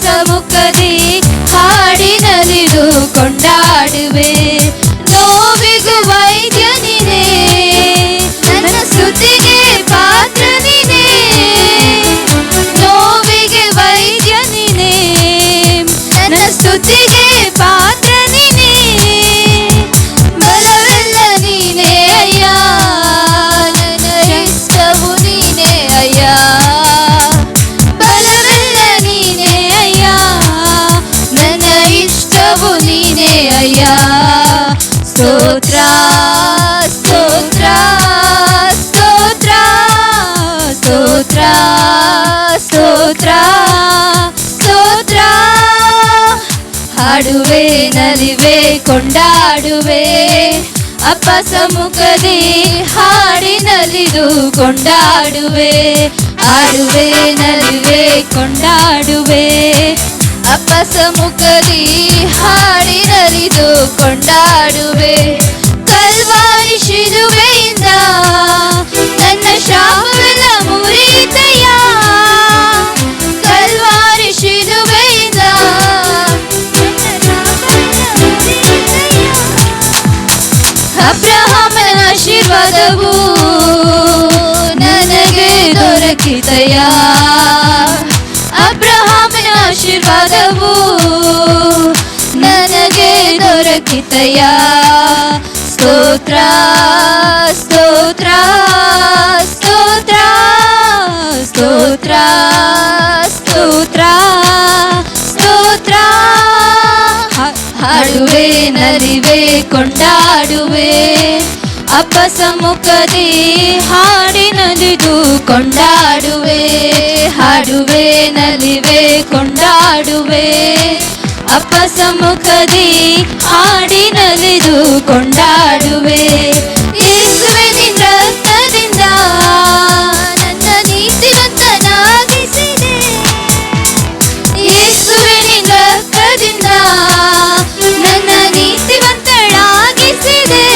ಸಮ್ಮುಖದಿ ಹಾಡಿ ನಲಿದು ಕೊಂಡಾಡುವೆ. ನೋವಿಗೂ ವೈದ್ಯ ನೀನೇ, ನನ್ನ ಸ್ತುತಿಗೆ ಪಾತ್ರ ನೀನೇ. ನೋವಿಗೆ ವೈದ್ಯ ನೀನೇ, ನನ್ನ ಸ್ತುತಿಗೆ ಪಾತ್ರ ನೀನೇ. ಬಲವೆಲ್ಲ ನೀನೇ ಅಯ್ಯ, ನನ್ನ ಇಷ್ಟವು ನೀನೇ ಅಯ್ಯ. ಬಲವೆಲ್ಲ ನೀನೇ ಅಯ್ಯ, ನನ್ನ ಇಷ್ಟವು ನೀನೇ ಅಯ್ಯ. ಸ್ತೋತ್ರ ಸ್ತೋತ್ರ ಸ್ತೋತ್ರ ಸ್ತೋತ್ರ ಸ್ತೋತ್ರ ಸ್ತೋತ್ರ. ಹಾಡುವೆ ನಲಿವೆ ಕೊಂಡಾಡುವೆ, ಅಪ್ಪ ಸಮ್ಮುಖದಿ ಹಾಡಿ ನಲಿದು ಕೊಂಡಾಡುವೆ. ಹಾಡುವೆ ನಲಿವೆ ಕೊಂಡಾಡುವೆ, ಅಪ್ಪ ಸಮ್ಮುಖದಿ ಹಾಡಿ ನಲಿದು ಕೊಂಡಾಡುವೆ. ಕಲ್ವಾರಿ ಶಿಲುಬೆಯಿಂದ ನನ್ನ ಶಾಪವೆಲ್ಲ ಮುರಿತಯ್ಯ. ಕಲ್ವಾರಿ ಶಿಲುಬೆಯಿಂದ ಅಬ್ರಹಾಮನ ಆಶೀರ್ವಾದವು ನನಗೆ ದೊರಕಿತಯ್ಯ. ಅಬ್ರಹಾಮನ ಆಶೀರ್ವಾದವು ನನಗೆ ದೊರಕಿತಯ್ಯ. ಸ್ತೋತ್ರ ಸ್ತೋತ್ರ ಸ್ತೋತ್ರ ಸ್ತೋತ್ರ ಸ್ತೋತ್ರ ಸ್ತೋತ್ರ. ಹಾಡುವೆ ನಲಿವೆ ಕೊಂಡಾಡುವೆ, ಅಪ್ಪ ಸಮ್ಮುಖದಿ ಹಾಡಿ ನಲಿದು ಕೊಂಡಾಡುವೆ. ಹಾಡುವೆ ನಲಿವೆ ಕೊಂಡಾಡುವೆ, ಅಪ್ಪ ಸಮ್ಮುಖದಿ ಹಾಡಿ ನಲಿದು ಕೊಂಡಾಡುವೆ. ಯೇಸುವೆ ನಿನ್ನ ರಕ್ತದಿಂದ ನನ್ನ ನೀತಿವಂತನಾಗಿಸಿದೆ. ಯೇಸುವೆ ನಿನ್ನ ರಕ್ತದಿಂದ ನನ್ನ ನೀತಿವಂತಳಾಗಿಸಿದೆ.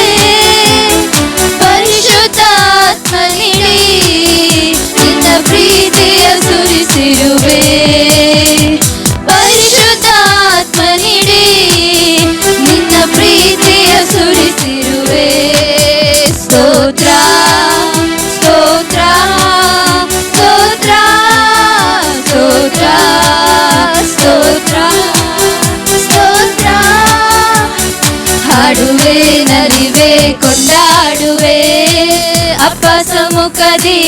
ಪರಿಶುದ್ಧಾತ್ಮ ನೀಡಿ ನಿನ್ನ ಪ್ರೀತಿಯ ಸುರಿಸಿರುವೆ. ಪರಿಶುದ್ಧಾತ್ಮ ನೀಡಿ ನಿನ್ನ ಪ್ರೀತಿಯ ಸುರಿಸಿರುವೆ. ಸ್ತೋತ್ರ ಸ್ತೋತ್ರ ಸ್ತೋತ್ರ ಸ್ತೋತ್ರ ಸ್ತೋತ್ರ ಸ್ತೋತ್ರ. ಹಾಡುವೆ ನಲಿವೆ ಕೊಂಡಾಡುವೆ, ಅಪ್ಪ ಸಮ್ಮುಖದಿ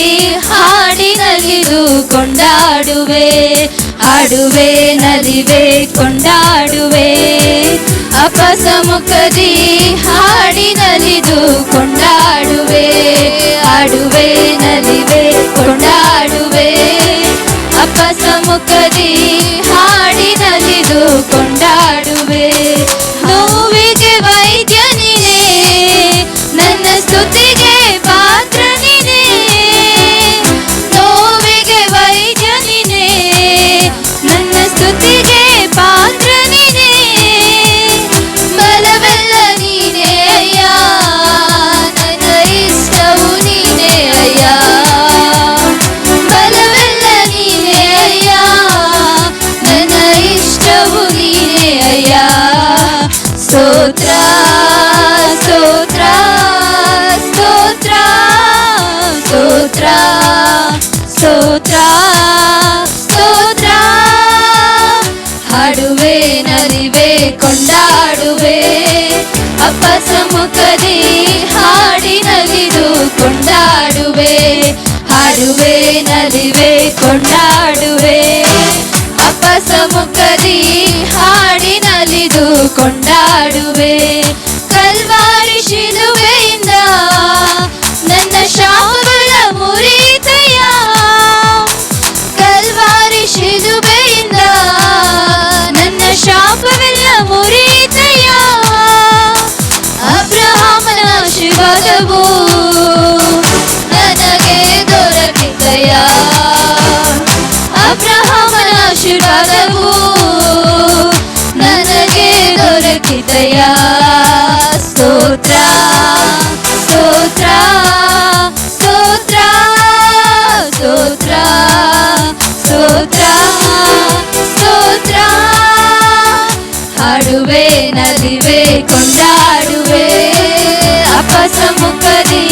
ಹಾಡಿ ನಲಿದು ಕೊಂಡಾಡುವೆ. ಹಾಡುವೆ ನಲಿವೆ ಕೊಂಡಾಡುವೆ, ಅಪ್ಪ ಸಮ್ಮುಖದಿ ಹಾಡಿ ನಲಿದು ಕೊಂಡಾಡುವೆ. ಹಾಡುವೆ ನಲಿವೆ ಕೊಂಡಾಡುವೆ, ಅಪ್ಪ ಸಮ್ಮುಖದಿ ಹಾಡಿ ನಲಿದು ಕೊಂಡಾಡುವೆ. ನೋವಿಗೆ ವೈದ್ಯ ನೀನೇ, ನನ್ನ ಸ್ತುತಿಗೆ ಪಾತ್ರ ನೀನೇ. ನೋವಿಗೆ ವೈದ್ಯ ನೀನೇ, ನನ್ನ ಸ್ತುತಿಗೆ ಪಾತ್ರ ನೀನೇ. ಬಲವೆಲ್ಲ ನೀನೇ ಅಯ್ಯ, ನನ್ನ ಇಷ್ಟವು ನೀನೇ ಅಯ್ಯ. ಬಲವೆಲ್ಲ ನೀನೇ ಅಯ್ಯ, ನನ್ನ ಇಷ್ಟವು ನೀನೇ ಅಯ್ಯ. ಸ್ತೋತ್ರ ಸ್ತೋತ್ರ ಸ್ತೋತ್ರ ಸ್ತೋತ್ರ ಸ್ತೋತ್ರ ಸ್ತೋತ್ರ. ಹಾಡುವೆ ನಲಿವೆ ಕೊಂಡಾಡುವೆ, ಅಪ್ಪ ಸಮ್ಮುಖದಿ ಹಾಡಿ ನಲಿದು ಕೊಂಡಾಡುವೆ. ಹಾಡುವೆ ನಲಿವೆ ಕೊಂಡಾಡುವೆ, ಅಪ್ಪ ಸಮ್ಮುಖದಿ ಹಾಡಿ ನಲಿದು ಕೊಂಡಾಡುವೆ. ಕಲ್ವಾರಿ ಶಿಲುಬೆಯಿಂದ ನನ್ನ ಶಾಪವೆಲ್ಲ ಮುರಿತಯ್ಯ. ಕಲ್ವಾರಿ ಶಿಲುಬೆಯಿಂದ ನನ್ನ ಶಾಪವೆಲ್ಲ ಮುರಿತಯ್ಯ. ಅಬ್ರಹಾಮನ ಆಶೀರ್ವಾದವು ನನಗೆ ದೊರಕಿತಯ್ಯ. ಅಬ್ರಹಾಮನ ಆಶೀರ್ವಾದವು ನನಗೆ ದೊರಕಿತಯ್ಯ. ಸ್ತೋತ್ರ ಸ್ತೋತ್ರ ಸ್ತೋತ್ರ ಸ್ತೋತ್ರ ಸ್ತೋತ್ರ ಸ್ತೋತ್ರ. ನಲಿವೆ ಕೊಂಡಾಡುವೆ ಅಪ್ಪ ಸಮ್ಮುಖದಿ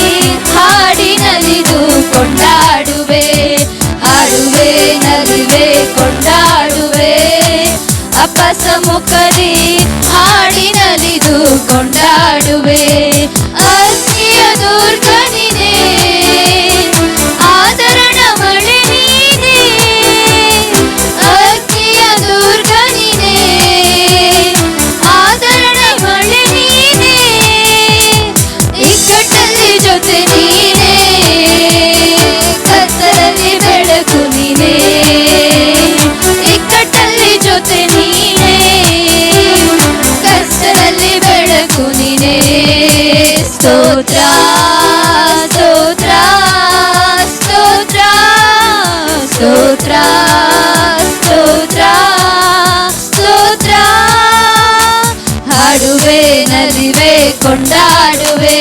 ಹಾಡಿ ನಲಿದು ಕೊಂಡಾಡುವೆ ಹಾಡುವೆ ನಲಿವೆ ಕೊಂಡಾಡುವೆ ಅಪ್ಪ ಸಮ್ಮುಖದಿ ಹಾಡಿ ನಲಿದು ಕೊಂಡಾಡುವೆ ಅಗ್ನಿಯ ದುರ್ಗನಿನೇ ಆದರಣ ಮಳೆ ನೀನೇ ಅಗ್ನಿಯ ದುರ್ಗನಿನೇ ಆದರಣ ಮಳೆ ನೀನೇ ಇಕ್ಕಟ್ಟಲ್ಲಿ ಜೊತೆ ನೀನೇ ಕತ್ತಲಲ್ಲಿ ಬೆಳಕು ನೀನೇ ಇಕ್ಕಟ್ಟಲ್ಲಿ ಜೊತೆ ನೀನೇ ಕತ್ತಲಲ್ಲಿ ಬೆಳಕು ನೀನೇ ಸ್ತೋತ್ರ ಸ್ತೋತ್ರ ಸ್ತೋತ್ರ ಸ್ತೋತ್ರ ಸ್ತೋತ್ರ ಸ್ತೋತ್ರ ಹಾಡುವೆ ನಲಿವೆ ಕೊಂಡಾಡುವೆ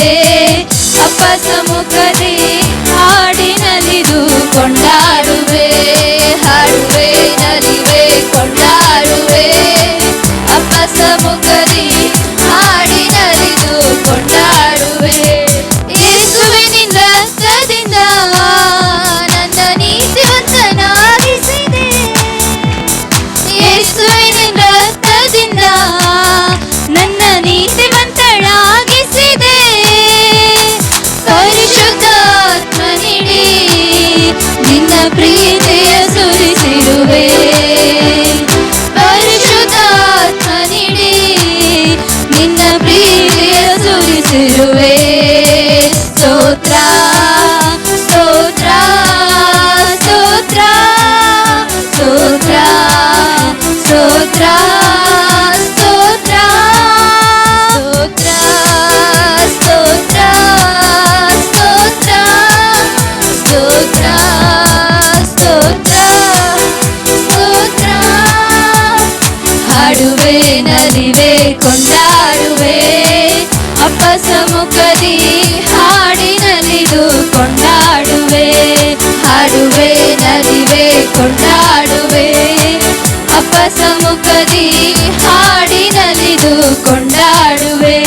ಅಪ್ಪ ಸಮ್ಮುಖದಿ ಹಾಡಿ ನಲಿದು ಕೊಂಡಾಡುವೆ ಹಾಡುವೆ ನಲಿವೆ ಕೊಂಡಾಡುವೆ ಅಪ್ಪ ಸಮ್ಮುಖದಿ ಹಾಡಿ ನಲಿದು ಕೊಂಡಾಡುವೆ ಯೇಸುವಿನ ರಕ್ತದಿಂದ ನನ್ನ ನೀತಿವಂತನಾಗಿಸಿದೆ ಯೇಸುವಿನ ರಕ್ತದಿಂದ ನನ್ನ ನೀತಿವಂತಳಾಗಿಸಿದೆ ಪರಿಶುದ್ಧಾತ್ಮ ನೀಡಿ ನಿನ್ನ ಪ್ರೀತಿಯ ಸುರಿಸಿರುವೆ ಪರಿಶುದ್ಧಾತ್ಮ ನೀಡಿ ನಿನ್ನ ಪ್ರೀತಿಯ ಸುರಿಸಿರುವೆ ಸ್ತೋತ್ರ ಸ್ತೋತ್ರ ಸ್ತೋತ್ರ ಸ್ತೋತ್ರ ಸ್ತೋತ್ರ ಸ್ತೋತ್ರ ಸ್ತೋತ್ರ ಸ್ತೋತ್ರ ಸ್ತೋತ್ರ ಸ್ತೋತ್ರ ಸ್ತೋತ್ರ ಹಾಡುವೆ ನಲಿವೆ ಕೊಂಡಾಡುವೆ ಅಪ್ಪ ಸಮ್ಮುಖದಿ ಹಾಡಿ ನಲಿದು ಕೊಂಡಾಡುವೆ ಹಾಡುವೆ ನಲಿವೆ ಕೊಂಡಾಡುವೆ ಅಪ್ಪ ಸಮ್ಮುಖದಿ ಹಾಡಿ ನಲಿದು ಕೊಂಡಾಡುವೆ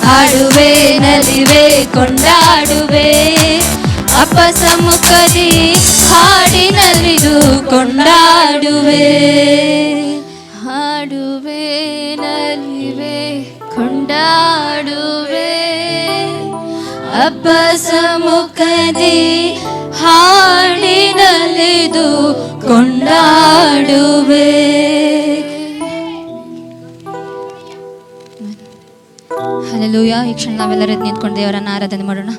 ಹಾಡುವೆ ನಲಿವೆ ಕೊಂಡಾಡುವೆ ಅಪ್ಪ ಸಮ್ಮುಖದಿ ಹಾಡಿ ನಲಿದು ಕೊಂಡಾಡುವೆ ಹಾಡುವೆ ನಲಿವೆ ಕೊಂಡಾಡುವೆ ಅಪ್ಪ ಸಮ್ಮುಖದಿ ಹಾಡಿ ನಲಿದು ಕೊಂಡಾಡುವೆ ಹಲ್ಲೆಲೂಯಾ. ಈ ಕ್ಷಣ ನಾವೆಲ್ಲರೂ ನಿಂತ್ಕೊಂಡು ದೇವರನ್ನ ಆರಾಧನೆ ಮಾಡೋಣ.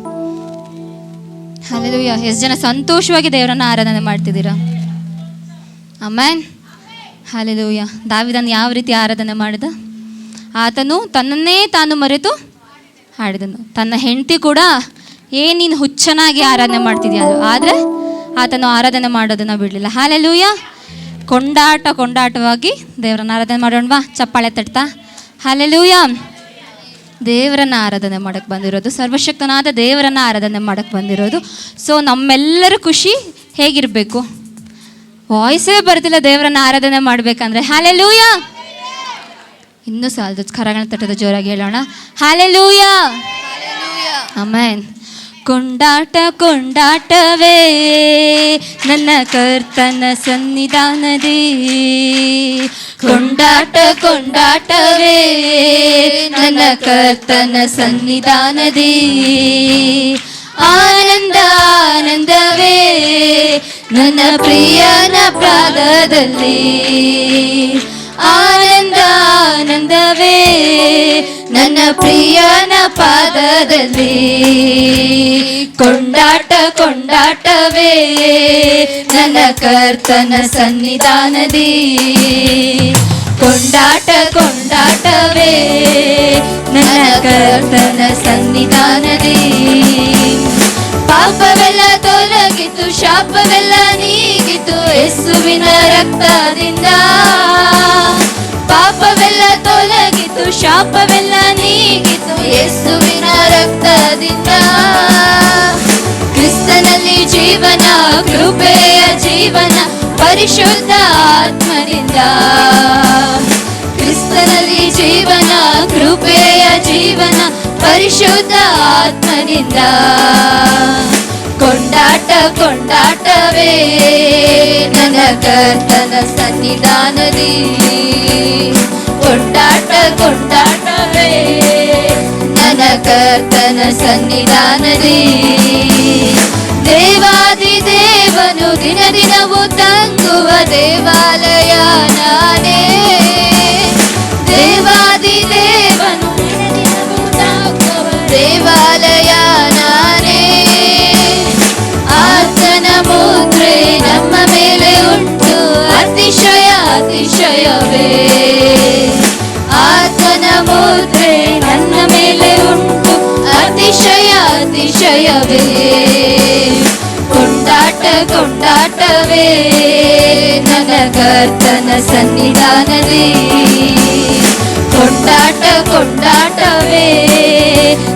ಹಲ್ಲೆಲೂಯಾ. ಎಷ್ಟು ಜನ ಸಂತೋಷವಾಗಿ ದೇವರನ್ನ ಆರಾಧನೆ ಮಾಡ್ತಿದ್ದೀರಾ? ಆಮೆನ್. ಹಲ್ಲೆಲೂಯಾ. ದಾವೀದನು ಯಾವ ರೀತಿ ಆರಾಧನೆ ಮಾಡಿದ? ಆತನು ತನ್ನನ್ನೇ ತಾನು ಮರೆತು ಹಾಡಿದನು. ತನ್ನ ಹೆಂಡತಿ ಕೂಡ ನೀನು ಹುಚ್ಚನಾಗಿ ಆರಾಧನೆ ಮಾಡ್ತಿದ್ಯಾ, ಆದರೆ ಆತನು ಆರಾಧನೆ ಮಾಡೋದನ್ನ ಬಿಡಲಿಲ್ಲ. ಹಲ್ಲೆಲೂಯಾ. ಕೊಂಡಾಟವಾಗಿ ದೇವರನ್ನ ಆರಾಧನೆ ಮಾಡೋಣವಾ? ಚಪ್ಪಾಳೆ ತಟ್ತಾ ಹಲ್ಲೆಲೂಯಾ. ದೇವರನ್ನ ಆರಾಧನೆ ಮಾಡಕ್ಕೆ ಬಂದಿರೋದು, ಸರ್ವಶಕ್ತನಾದ ದೇವರನ್ನ ಆರಾಧನೆ ಮಾಡಕ್ಕೆ ಬಂದಿರೋದು. ಸೊ ನಮ್ಮೆಲ್ಲರ ಖುಷಿ ಹೇಗಿರಬೇಕು? ವಾಯ್ಸೇ ಬರ್ತಿಲ್ಲ ದೇವರನ್ನ ಆರಾಧನೆ ಮಾಡಬೇಕಂದ್ರೆ. ಹಲ್ಲೆಲೂಯಾ. ಇನ್ನೂ ಸಾಲದು, ಕರಗಳ ತಟ್ಟದ ಜೋರಾಗಿ ಹೇಳೋಣ. ಹಲ್ಲೆಲೂಯಾ. ಆಮೆನ್. ಕೊಂಡಾಟವೇ ನನ್ನ ಕರ್ತನ ಸನ್ನಿಧಾನದಿ, ಕೊಂಡಾಟವೇ ನನ್ನ ಕರ್ತನ ಸನ್ನಿಧಾನದಿ, ಆನಂದವೇ ನನ್ನ ಪ್ರಿಯನ ಪಾದದಲ್ಲಿ, ಆನಂದವೇ ನನ್ನ ಪ್ರಿಯನ ಪಾದದಲ್ಲಿ, ಕೊಂಡಾಟವೇ ನನ್ನ ಕರ್ತನ ಸನ್ನಿಧಾನದಿ, ಕೊಂಡಾಟವೇ ನನ್ನ ಕರ್ತನ ಸನ್ನಿಧಾನದಿ. ಪಾಪವೆಲ್ಲ ತೊಲಗಿತು, ಶಾಪವೆಲ್ಲ ನೀಗಿತು ಯೇಸುವಿನ ರಕ್ತದಿಂದ. ಪಾಪವೆಲ್ಲ ತೊಲಗಿತು, ಶಾಪವೆಲ್ಲ ನೀಗಿತು ಯೇಸುವಿನ ರಕ್ತದಿಂದ. ಕ್ರಿಸ್ತನಲ್ಲಿ ಜೀವನ, ಕೃಪೆಯ ಜೀವನ ಪರಿಶುದ್ಧ ಆತ್ಮನಿಂದ. ಕ್ರಿಸ್ತನಲ್ಲಿ ಜೀವನ, ಜೀವನ ಪರಿಶುದ್ಧ ಆತ್ಮನಿಂದ. ಕೊಂಡಾಟ ಕೊಂಡಾಟವೇ ನನ್ನ ಕರ್ತನ ಸನ್ನಿಧಾನದಿ. ಕೊಂಡಾಟ ಕೊಂಡಾಟವೇ ನನ್ನ ಕರ್ತನ ಸನ್ನಿಧಾನದಿ. ದೇವಾದಿ ದೇವನು ದಿನ ದಿನವೂ ತಂಗುವ ದೇವಾಲಯ ನಾನೇ. ದೇವಾದಿ ದೇವನು ದಿನ ದಿನವೂ ತಂಗುವ ದೇವಾಲಯ ನಾನೇ. ಆತನ ಮುದ್ರೆ ನಮ್ಮ ಮೇಲೆ ಉಂಟು ಅತಿಶಯ ಅತಿಶಯವೇ. ಆತನ ಮುದ್ರೆ ನನ್ನ ಮೇಲೆ ಉಂಟು ಅತಿಶಯ ಅತಿಶಯವೇ. ಕೊಂಡಾಟ ಕೊಂಡಾಟವೇ ನನ್ನ ಕರ್ತನ ಸನ್ನಿಧಾನದಿ. ಕೊಂಡಾಟ ಕೊಂಡಾಟವೇ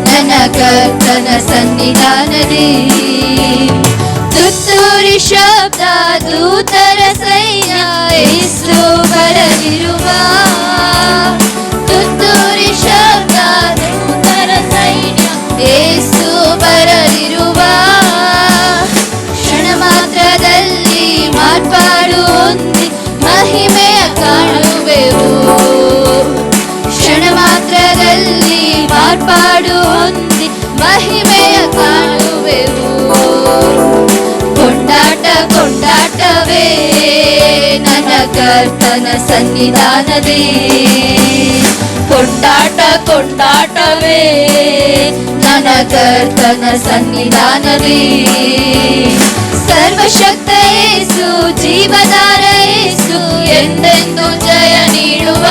ನನ್ನ ಕರ್ತನ ಸನ್ನಿಧಾನದಿ. ತುತ್ತೂರಿ ಶಬ್ದ ದೂತರ ಸೈನ್ಯ ಯೇಸು ಬರಲಿರುವ. ತುತ್ತೂರಿ ಶಬ್ದ ದೂತರ ಸೈನ್ಯ ಯೇಸು ಬರಲಿರುವ. ಕ್ಷಣ ಮಾತ್ರದಲ್ಲಿ ಮಾರ್ಪಾಡು ಹೊಂದಿ ಮಹಿಮೆಯ ಕಾಣುವೆವು. ಕ್ಷಣ ಮಾತ್ರದಲ್ಲಿ ಮಾರ್ಪಾಡು ಹೊಂದಿ ಮಹಿಮೆಯ ಕಾಣುವೆವು. ಕೊಂಡಾಟ ಕೊಂಡಾಟವೇ ನನ್ನ ಕರ್ತನ ಸನ್ನಿಧಾನದಿ. ಕೊಂಡಾಟ ಕೊಂಡಾಟವೇ ನನ್ನ ಕರ್ತನ ಸನ್ನಿಧಾನದಿ. ಸರ್ವಶಕ್ತ ಯೇಸು ಜೀವದಾರ ಯೇಸು ಎಂದೆಂದು ಜಯ ನೀಡುವ.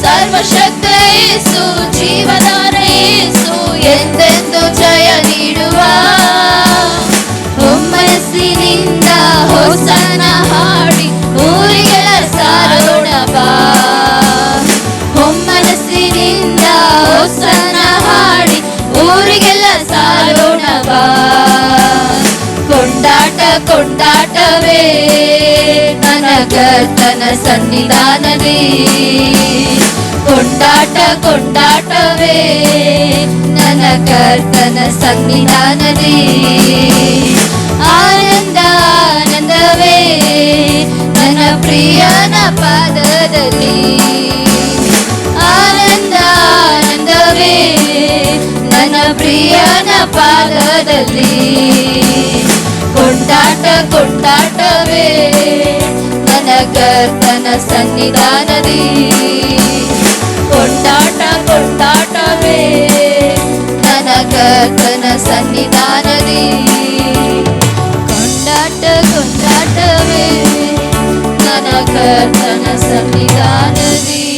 ಸರ್ವಶಕ್ತ ಯೇಸು ಜೀವದಾರ ಯೇಸು ಎಂದೆಂದು ಜಯ ನೀಡುವ. ಹೊಮ್ಮನಸ್ಸಿನಿಂದ ಹೊಸನ ಹಾಡಿ ಊರಿಗೆಲ್ಲ ಸಾರೋಣ ಬಾ. ಹೊಮ್ಮನಸ್ಸಿನಿಂದ ಹೊಸನ ಹಾಡಿ ಊರಿಗೆಲ್ಲ ಸಾರೋಣ ಬಾ. ಕೊಂಡಾಟ ಕೊಂಡಾಟವೇ ನನ್ನ ಕರ್ತನ ಸನ್ನಿಧಾನದಿ. ಕೊಂಡಾಟ ಕೊಂಡಾಟವೇ ನನ್ನ ಕರ್ತನ ಸನ್ನಿಧಾನದಿ. ಆನಂದ ಆನಂದವೇ ನನ್ನ ಪ್ರಿಯನ ಪಾದದಲ್ಲಿ. ಆನಂದ ಆನಂದವೇ ನನ್ನ ಪ್ರಿಯನ ಪಾದದಲ್ಲಿ. ಕೊಂಡಾಟ ಕೊಂಡಾಟವೇ ನನ್ನ ಕರ್ತನ ಸನ್ನಿಧಾನದಿ. ಕೊಂಡಾಟ ಕೊಂಡಾಟವೇ ನನ್ನ ಕರ್ತನ ಸನ್ನಿಧಾನದಿ. ಕೊಂಡಾಟ ಕೊಂಡಾಟವೇ ನನ್ನ ಕರ್ತನ ಸನ್ನಿಧಾನದಿ.